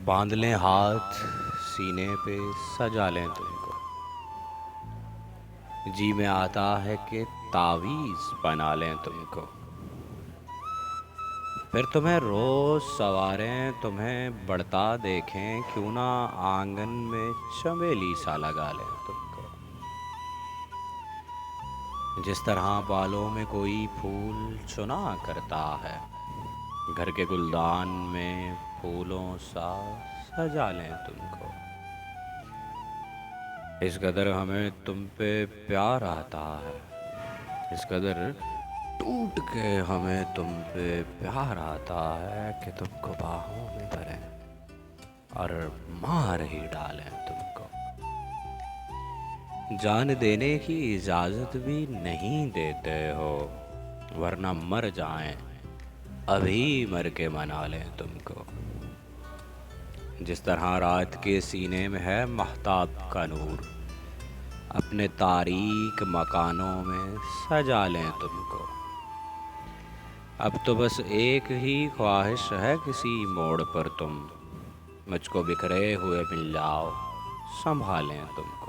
باندھ لیں ہاتھ سینے پہ سجا لیں تم کو، جی میں آتا ہے کہ تعویذ بنا لیں تم کو، پھر تمہیں روز سواریں تمہیں بڑھتا دیکھیں، کیوں نہ آنگن میں چمیلی سا لگا لیں تم کو، جس طرح بالوں میں کوئی پھول چنا کرتا ہے، گھر کے گلدان میں پھولوں سا سجا لیں تم کو، اس قدر ہمیں تم پہ پیار آتا ہے، اس قدر ٹوٹ کے ہمیں تم پہ پیار آتا ہے کہ تم کو باہوں میں بھریں اور مار ہی ڈالیں تم کو، جان دینے کی اجازت بھی نہیں دیتے ہو، ورنہ مر جائیں ابھی مر کے منا لیں تم کو، جس طرح رات کے سینے میں ہے مہتاب کا نور، اپنے تاریک مکانوں میں سجا لیں تم کو، اب تو بس ایک ہی خواہش ہے، کسی موڑ پر تم مجھ کو بکھرے ہوئے مل جاؤ، سنبھالیں تم کو۔